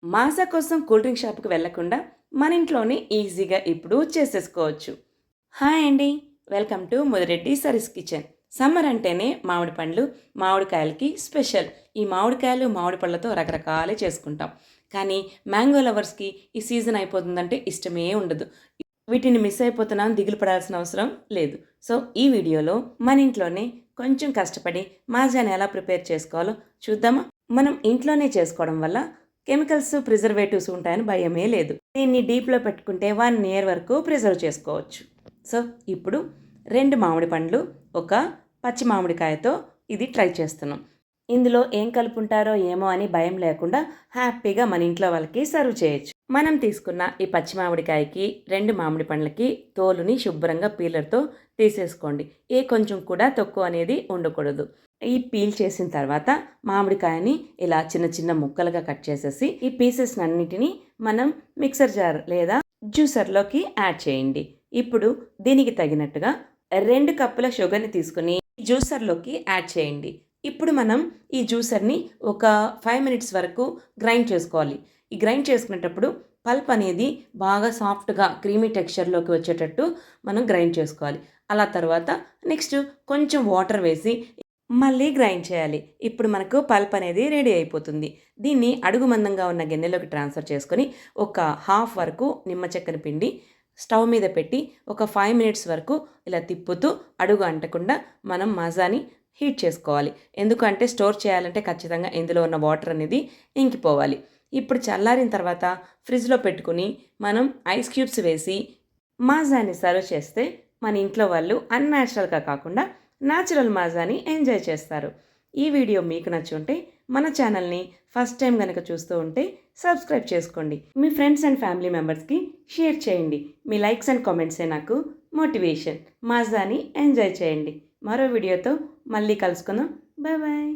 మాజా కోసం cool drink షాప్‌కి వెళ్ళకుండా మన ఇంట్లోనే ఈజీగా ఇప్పుడు చేసేసుకోవచ్చు. హాయ్ అండి. వెల్కమ్ టు ముదిరెడ్డి సరీస్ కిచెన్. సమ్మర్ అంటేనే మామిడి పండ్లు, మామిడికాయలకి స్పెషల్. ఈ మామిడికాయలు, మామిడి పళ్ళతో రకరకాలే చేసుకుంటాం. కానీ మ్యాంగో లవర్స్‌కి ఈ సీజన్ అయిపోతుందంటే ఇష్టమే ఉండదు. వీటిని మిస్ అయిపోతున్నాం దిగులు పడాల్సిన అవసరం లేదు. సో ఈ వీడియోలో మన ఇంట్లోనే కొంచెం కష్టపడి మాజాని ఎలా ప్రిపేర్ చేసుకోవాలో చూద్దామా? మనం ఇంట్లోనే చేసుకోవడం వల్ల కెమికల్స్, ప్రిజర్వేటివ్స్ ఉంటాయని భయమే లేదు. దీన్ని డీప్‌లో పెట్టుకుంటే 1 ఇయర్ వరకు ప్రిజర్వ్ చేసుకోవచ్చు. సో ఇప్పుడు 2 మామిడి పండ్లు, ఒక పచ్చి మామిడికాయతో ఇది ట్రై చేస్తున్నాం. ఇందులో ఏం కలుపుంటారో ఏమో అని భయం లేకుండా హ్యాపీగా మన ఇంట్లో వాళ్ళకి సర్వ్ చేయొచ్చు. మనం తీసుకున్న ఈ పచ్చి మామిడికాయకి 2 మామిడి పండ్లకి తోలుని శుభ్రంగా పీలర్తో తీసేసుకోండి. ఏ కొంచెం కూడా తొక్కు అనేది ఉండకూడదు. ఈ పీల్ చేసిన తర్వాత మామిడికాయని ఇలా చిన్న చిన్న ముక్కలుగా కట్ చేసేసి ఈ పీసెస్ అన్నిటినీ మనం మిక్సర్ జార్ లేదా జ్యూసర్లోకి యాడ్ చేయండి. ఇప్పుడు దీనికి తగినట్టుగా 2 కప్పుల షుగర్ని తీసుకుని జ్యూసర్లోకి యాడ్ చేయండి. ఇప్పుడు మనం ఈ జ్యూసర్ని ఒక 5 మినిట్స్ వరకు గ్రైండ్ చేసుకోవాలి. ఈ గ్రైండ్ చేసుకునేటప్పుడు పల్ప్ అనేది బాగా సాఫ్ట్గా క్రీమీ టెక్స్చర్లోకి వచ్చేటట్టు మనం గ్రైండ్ చేసుకోవాలి. అలా తర్వాత నెక్స్ట్ కొంచెం వాటర్ వేసి మళ్ళీ గ్రైండ్ చేయాలి. ఇప్పుడు మనకు పల్ప్ అనేది రెడీ అయిపోతుంది. దీన్ని అడుగు మందంగా ఉన్న గిన్నెలోకి ట్రాన్స్ఫర్ చేసుకొని ఒక హాఫ్ వరకు నిమ్మ చెక్కని పిండి స్టవ్ మీద పెట్టి ఒక 5 మినిట్స్ వరకు ఇలా తిప్పుతూ అడుగు అంటకుండా మనం మజాని హీట్ చేసుకోవాలి. ఎందుకంటే స్టోర్ చేయాలంటే ఖచ్చితంగా ఇందులో ఉన్న వాటర్ అనేది ఇంకిపోవాలి. ఇప్పుడు చల్లారిన తర్వాత ఫ్రిడ్జ్లో పెట్టుకుని మనం ఐస్ క్యూబ్స్ వేసి మాజాని సర్వ్ చేస్తే మన ఇంట్లో వాళ్ళు అన్యాచురల్గా కాకుండా న్యాచురల్ మాజాని ఎంజాయ్ చేస్తారు. ఈ వీడియో మీకు నచ్చుంటే మన ఛానల్ని ఫస్ట్ టైం కనుక చూస్తూ ఉంటే సబ్స్క్రైబ్ చేసుకోండి. మీ ఫ్రెండ్స్ అండ్ ఫ్యామిలీ మెంబర్స్కి షేర్ చేయండి. మీ లైక్స్ అండ్ కామెంట్సే నాకు మోటివేషన్. మాజాని ఎంజాయ్ చేయండి. మరో వీడియోతో మళ్ళీ కలుసుకుందాం. Bye bye.